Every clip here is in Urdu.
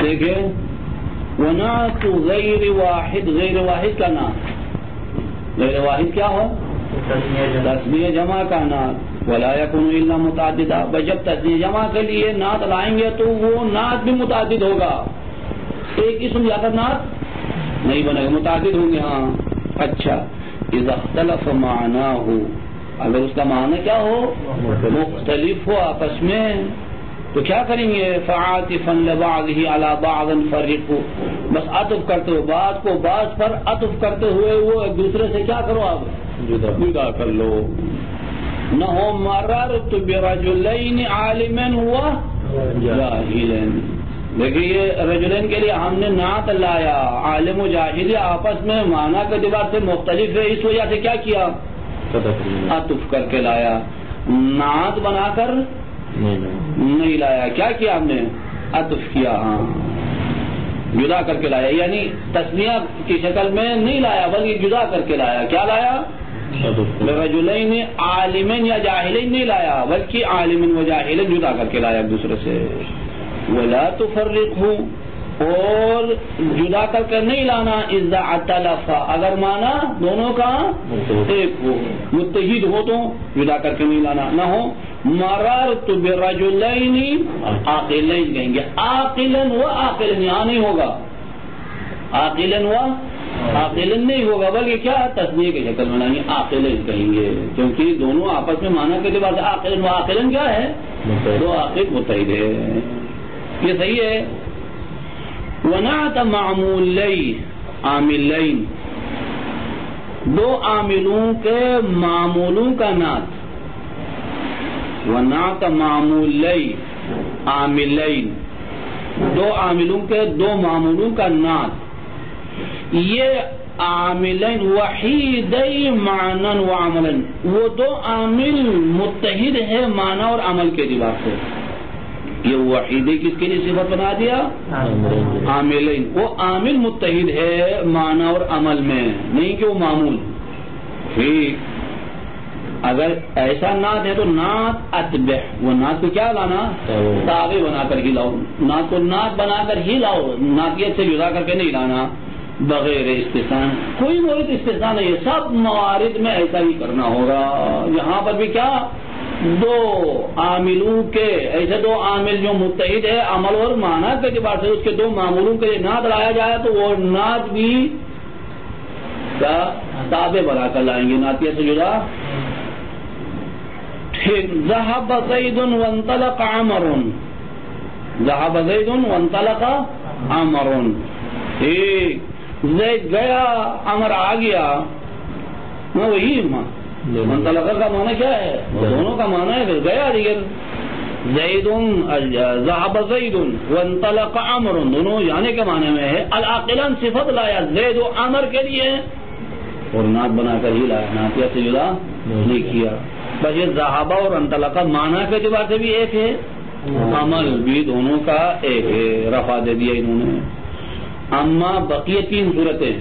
دیکھیں ونعت غیر واحد، غیر واحد کا نعت، غیر واحد کیا ہو؟ تسنیہ جمع کا نعت، ولا یکون الا متعددا، جب تسنیہ جمع کے لیے نعت لائیں گے تو وہ نعت بھی متعدد ہوگا، ایک اسم یا کر نعت نہیں بنے گا، متعدد ہوں گے. ہاں اچھا، اذا اختلف معناه، اگر اس کا معنی کیا ہو؟ مختلف ہو آپس میں، تو کیا کریں گے؟ فعاطفا لبعضه على بعض فرقوا، بس عطف کرتے ہو بعض کو بعض پر عطف کرتے ہوئے وہ ایک دوسرے سے کیا کرو؟ آپ جدا کر لو. نہ ہو مررت برجلین عالما وجاہلا، دیکھیے یہ رجلین کے لیے ہم نے نعت لایا، عالم و جاہل آپس میں معنی کے اعتبار سے مختلف ہے، اس وجہ سے کیا کیا؟ عطف کر کے لایا، نعت بنا کر نہیں لایا. کیا کیا ہم نے؟ عطف کیا، ہاں جدا کر کے لایا، یعنی تسنیہ کی شکل میں نہیں لایا بلکہ جدا کر کے لایا. کیا لایا؟ رجلین عالمین یا جاہلین نہیں لایا بلکہ عالمین و جاہلین جدا کر کے لایا ایک دوسرے سے. ولا تفرقوا، اور جدا کر کے نہیں لانا اذا اختلف، اگر مانا دونوں کا ایک ہو، متحد ہو تو جدا کر کے نہیں لانا. نہ ہو مررت برجلین عاقلین، کہیں گے عاقلا و عاقلا، یہاں نہیں ہوگا عاقلا و عاقلا نہیں ہوگا بلکہ کیا تسنیہ کی شکل میں لائیں گے، عاقلین کہیں گے، کیونکہ دونوں آپس میں معنی کے اعتبار سے عاقلا و عاقلا کیا ہے؟ دو عاقل متحد ہے. یہ صحیح ہے. ونعت معمولین، عاملین، دو عاملوں کے معمولوں کا نعت، ونعت معمولین عاملین، دو عاملوں کے دو معمولوں کا نعت. یہ عاملین وحیدی معنی و عملا، وہ دو عامل متحد ہے معنی اور عمل کے اعتبار سے. یہ وحیدی کس کے لیے صفت بنا دیا؟ عاملین، وہ عامل متحد ہے معنی اور عمل میں، نہیں کہ وہ معمول. ٹھیک، اگر ایسا نعت ہے تو نعت اتبع، وہ نعت کو کیا لانا؟ تابع بنا کر ہی لاؤ، نعت کو نعت بنا کر ہی لاؤ، نعتیت سے جدا کر کے نہیں لانا بغیر استثناء. کوئی مورد استثناء نہیں ہے، سب موارد میں ایسا ہی کرنا ہوگا. یہاں پر بھی کیا؟ دو عاملوں کے، ایسے دو عامل جو متحد ہے عمل اور معنی کے اعتبار سے، اس کے دو معمولوں کے لیے نعت لایا جائے تو وہ نعت بھی کیا تابع بنا کر لائیں گے، نعتیت سے جدا. ٹھیک، ذهب زید وانطلق عمر، ذهب زید وانطلق عمر، ٹھیک، زید گیا عمر آ گیا، وہی منطلق کا معنی کیا ہے؟ دونوں کا معنی ہے گیا. دیگر زید، ذهب زید وانطلق عمر، دونوں جانے کے معنی میں ہے. العاقلان صفت لایا زید و عمر کے لیے اور نعت بنا کر ہی لایا، نعتیت سے جدا نہیں کیا. بس یہ ذهب اور انطلق معنی کے اعتبار سے بھی ایک ہے، عمل بھی دونوں کا ایک ہے، رفع دے دیا انہوں نے. اما بقیہ تین صورتیں،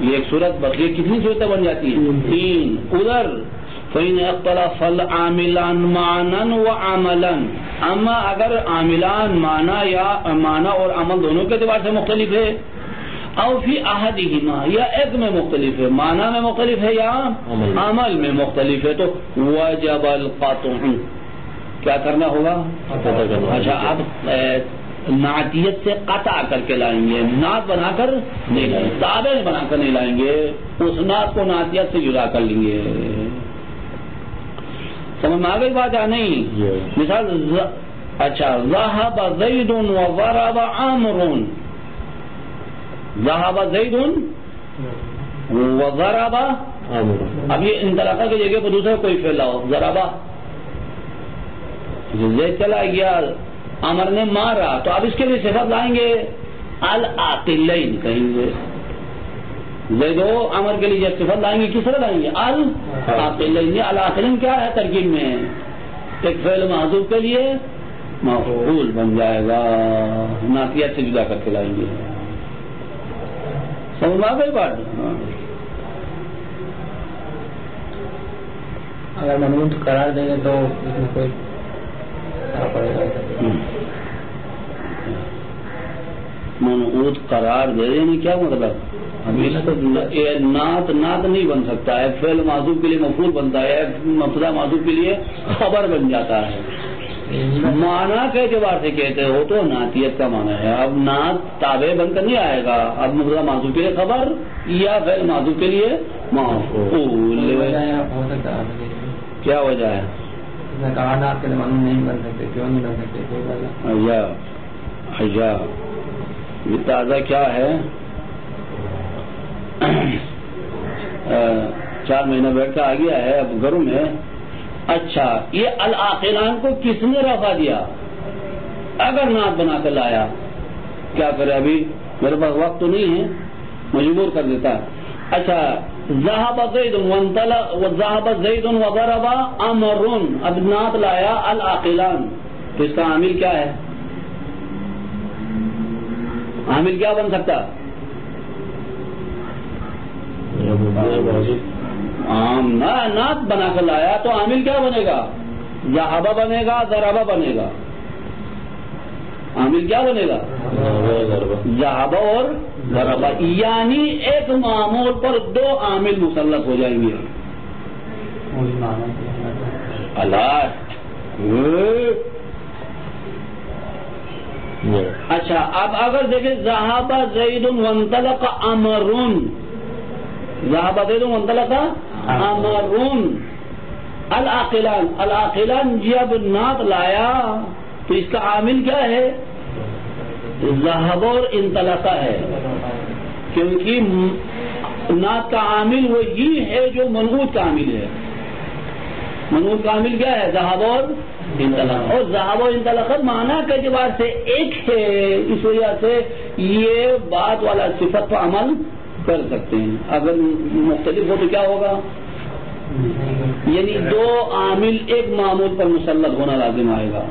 یہ ایک صورت بقیہ کتنی صورتیں بن جاتی ہیں؟ تین. ادھر فَإِنْ اخْتَلَفَ الْعَامِلَانِ مَعْنًا وَعَمَلًا، اما اگر عاملان معنی یا معنی اور عمل دونوں کے اعتبار سے مختلف ہے، او فی احدہما، یا ایک میں مختلف ہے، معنی میں مختلف ہے یا عمل میں مختلف ہے، تو وجب القطع، کیا کرنا ہوگا؟ اچھا، اب نعتیت سے قطع کر کے لائیں گے، نعت بنا کر نہیں لائیں گے، تابع بنا کر نہیں لائیں گے، اس نعت کو نعتیت سے جدا کر لیں گے. سمجھ میں آ گئی بات یا نہیں؟ مثال اچھا، ذهب زید وضرب عمر، ذهب زید وضرب عمر. اب یہ انطلاقہ کی جگہ پر دوسرا کوئی فعل لاؤ، ضربہ، زید چلا گیا، عمر نے مارا، تو اب اس کے لیے صفت لائیں گے العاقلین، کہیں گے زید و عمر کے لیے صفت لائیں گے، کس طرح لائیں گے؟ العاقلین. العاقلین کیا ہے ترکیب میں؟ ایک فعل محذوف کے لیے مفعول بن جائے گا، نعتیت سے جدا کر کے لائیں گے. سمجھ میں آ گئی بات؟ اگر منعوت قرار دیں گے تو اس میں کوئی منعوت قرار دے یعنی کیا مطلب؟ نعت نہیں بن سکتا ہے، فعل معذوف کے لیے مفعول بنتا ہے، مبتدا معذوف کے لیے خبر بن جاتا ہے۔ معنی کے اعتبار سے کہتے ہو تو نعتیت کا معنی ہے، اب نعت تابع بن کر نہیں آئے گا، اب مبتدا معذوف کے لیے خبر یا فعل معذوف کے لیے مفعول۔ کیا وجہ ہے؟ نعت کے معنی نہیں بن سکتے، کیوں نہیں بن سکتے؟ یہ تازہ کیا ہے، 4 مہینہ بیٹھ کر آ گیا ہے اب گھروں میں۔ اچھا، یہ العاقلان کو کس نے رفع دیا؟ اگر نعت بنا کر لایا، کیا کرے؟ ابھی میرے پاس وقت تو نہیں ہے، مجبور کر دیتا ہے۔ اچھا، ذهب زید وذهب زید وضرب امر، اب نعت لایا العاقلان، تو اس کا عامل کیا ہے؟ عامل کیا بن سکتا؟ نعت بنا کر لایا تو عامل کیا بنے گا؟ ذهب بنے گا، ضرب بنے گا۔ عامل کیا بنے گا؟ ذهب اور ضرب، یعنی ایک معمول پر 2 عامل مسلط ہو جائیں گے۔ اچھا، اب اگر دیکھیں ذهب زید وانطلق امر، ذهب زید وانطلق امر، العاقلان جب نعت لایا تو اس کا عامل کیا ہے؟ ذهب اور انطلق ہے، کیونکہ نعت کا عامل وہی ہے جو منعوت کا عامل ہے۔ منعوت کا عامل کیا ہے؟ ذهب اور انطلق، اور ذهب اور انطلق معنی کے اعتبار سے ایک ہے، اس وجہ سے یہ بات والا صفت پر عمل کر سکتے ہیں۔ اگر مختلف ہو تو کیا ہوگا؟ یعنی 2 عامل ایک معمول پر مسلط ہونا لازم آئے گا۔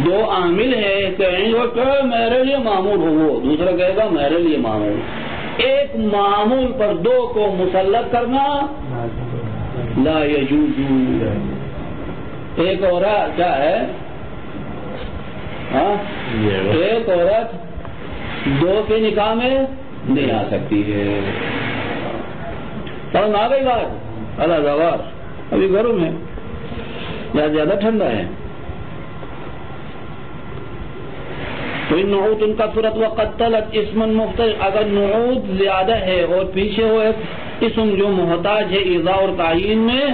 2 عامل ہے، کہ میرے لیے معمول ہو، وہ دوسرا کہے گا میرے لیے معمول۔ ایک معمول پر 2 کو مسلط کرنا لا یجوز۔ ایک عورت کیا ہے؟ ایک عورت 2 کے نکاح میں نہیں آ سکتی ہے۔ سمجھ آ گئی بات؟ اللہ زوار ابھی گھروں میں زیادہ ٹھنڈا ہے تو ان نعوت ان کا صورت وقت طلب اسم مختلف، اگر نعوت زیادہ ہے اور پیچھے ہو ایک اسم جو محتاج ہے اضاء اور تعین میں،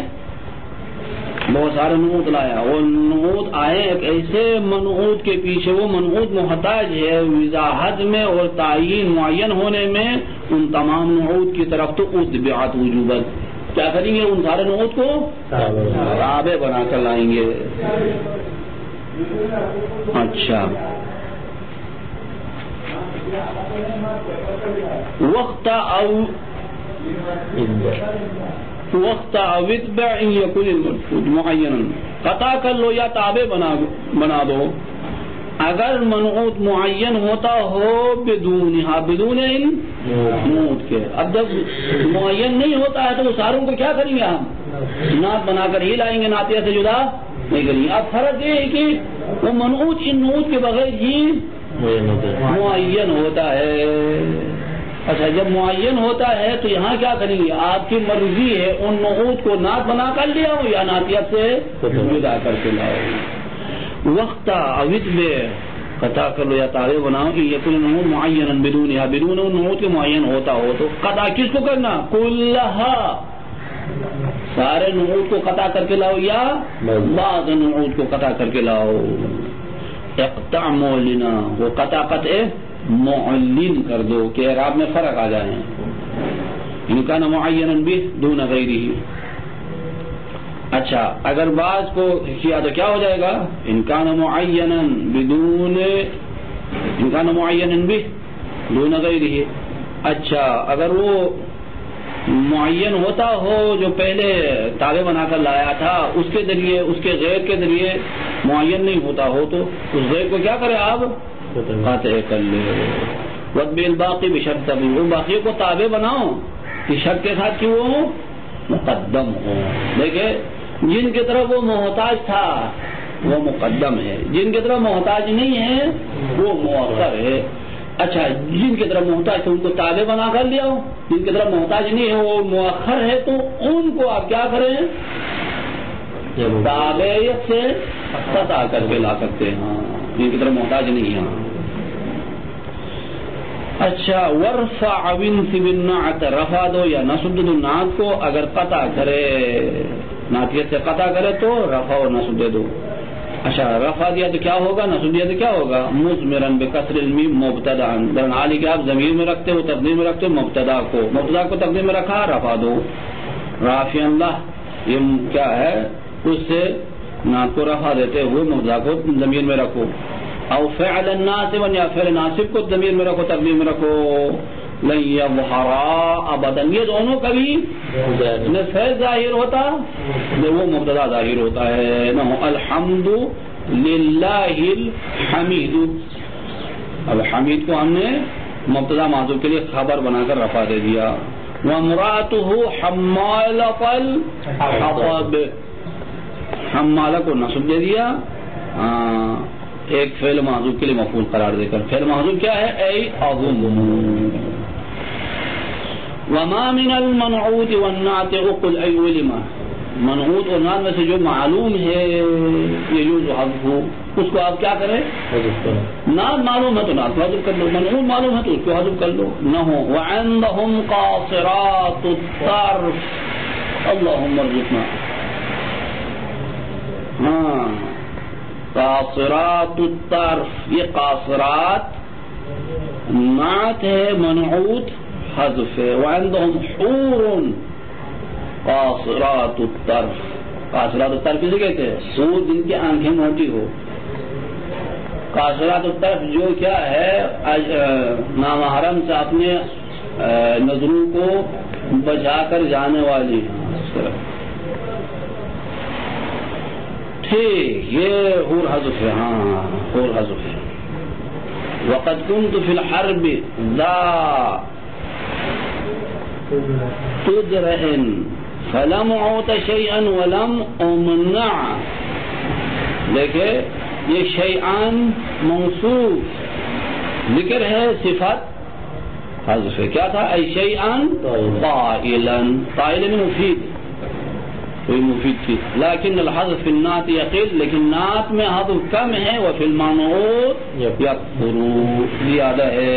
بہت سارے نعوت لایا، اور نعوت آئے ایک ایسے منعوت کے پیچھے، وہ منعوت محتاج ہے وضاحت میں اور تعین معین ہونے میں، ان تمام نعوت کی طرف تو اتبعت وجوباً کیا کریں گے؟ ان سارے نعوت کو تابع بنا کر لائیں گے۔ اچھا، وقت او اتبع ان یکن الملفوظ معینا، قطع کر لو یا تابع بنا دو اگر منعوت معین ہوتا ہو بدون ان نعوت کے۔ اب جب معین نہیں ہوتا ہے تو وہ ساروں کو کیا کریں گے؟ ہم نعت بنا کر ہی لائیں گے، نعتیہ سے جدا نہیں کریں گے۔ اب فرق یہ ہے کہ وہ منعوت ان نعوت کے بغیر ہی معین ہوتا ہے۔ اچھا، جب معین ہوتا ہے تو یہاں کیا کریں گے؟ آپ کی مرضی ہے، ان نعوت کو نعت بنا کر لیا ہو یا نعتیت سے جدا کر کے لاؤ۔ وقت اوت میں قطع کر لو یا تابع بناؤ کہ یکن نعوت معینا بدون نعوت کے معین ہوتا ہو تو قطع کس کو کرنا؟ کلھا، سارے نعوت کو قطع کر کے لاؤ یا بعض نعوت کو قطع کر کے لاؤ۔ اقطع معلنا، وہ قطع قطع معلن کر دو کہ اعراب میں فرق آ جائے۔ ان کان معینا به دون غیرہ۔ اچھا، اگر بعض کو کیا تو کیا ہو جائے گا؟ ان کان معینا به دون غیرہ۔ اچھا، اگر وہ معین ہوتا ہو جو پہلے تابع بنا کر لایا تھا، اس کے ذریعے، اس کے غیر کے ذریعے معین نہیں ہوتا ہو تو اس غیر کو کیا کرے؟ آپ قاطع کر لے۔ وَاتْبِعِ الْبَاقِي بِشَرْطٍ تَبِعُ، وہ باقی کو تابع بناؤ کہ شرط کے ساتھ کہ وہ مقدم ہو۔ دیکھیں، جن کی طرف وہ محتاج تھا وہ مقدم ہے، جن کی طرف محتاج نہیں ہے وہ مؤخر ہے۔ اچھا جن کی طرف محتاج تھے ان کو تابع بنا کر لیا ہو، جن کی طرف محتاج نہیں ہے وہ مؤخر ہے تو ان کو آپ کیا کریں تابعیت سے قطع کر کے لا سکتے ہیں، ہاں جن کی طرف محتاج نہیں ہے۔ اچھا ورفع وانصب النعت، رفع دو یا نصب دو نعت کو، اگر قطع کرے نعتیت سے قطع کرے تو رفع و نصب دے دو۔ اچھا رفع دیا تو کیا ہوگا، نصب دیا تو کیا ہوگا، مضمرا بکسر المیم مبتدا، درن حالی کہ آپ ضمیر میں رکھتے ہو تقدیم میں رکھتے ہو مبتدا کو تقدیم میں رکھا رفع دو، رافع اللہ یہ کیا ہے اس سے نعت کو رفع دیتے ہوئے مبتدا کو ضمیر میں رکھو، او فعل ناصبا یا فعل ناصب کو ضمیر میں رکھو تقدیم میں رکھو، لن یظہرا ابدا، یہ دونوں کبھی نہ فعل ظاہر ہوتا نہ وہ مبتدا ظاہر ہوتا ہے، نہ الحمد للہ الحمید، الحمید کو ہم نے مبتدا محذوف کے لیے خبر بنا کر رفع دے دیا، وامرأتہ حمالۃ الحطب، حمالہ کو نصب دے دیا ایک فعل محذوف کے لیے مفعول قرار دے کر، فعل محذوف کیا ہے ای اظن، وما من المنعوت والنعت اقل ای علما، منعوت اور نعت میں سے جو معلوم ہے یجوز حذف اس کو آپ کیا کریں، نعت معلوم ہے تو نعت کو حذف کر لو، منعوت معلوم ہے تو اس کو حذف کر لو، نہ ہو وعندهم قاصرات الطرف اللهم ارزقنا، ہاں قاصرات الطرف، یہ قاصرات نعت ہے منعوت حذف ہے، وعندهم حور قاصرات الطرف، قاصرات الطرف کسے کہتے ہیں، حور جن کی آنکھیں موٹی ہو، قاصرات الطرف جو کیا ہے نامحرم سے اپنے نظروں کو بچا کر جانے والی، اس طرح ٹھیک، یہ حور حذف ہے، ہاں حور حذف ہے، وقد كنت في الحرب ذا تدرع فلم اعط شيئا ولم امنع، دیکھیں یہ شیئان موصوف ذکر ہے، صفت حذف ہے، کیا تھا ای شیئان قائلا، قائلا مفید کوئی مفید تھی، لیکن الحذف فی النعت یقل، لیکن نعت میں حذف کم ہے، وفی المنعوت یکثر زیادہ ہے۔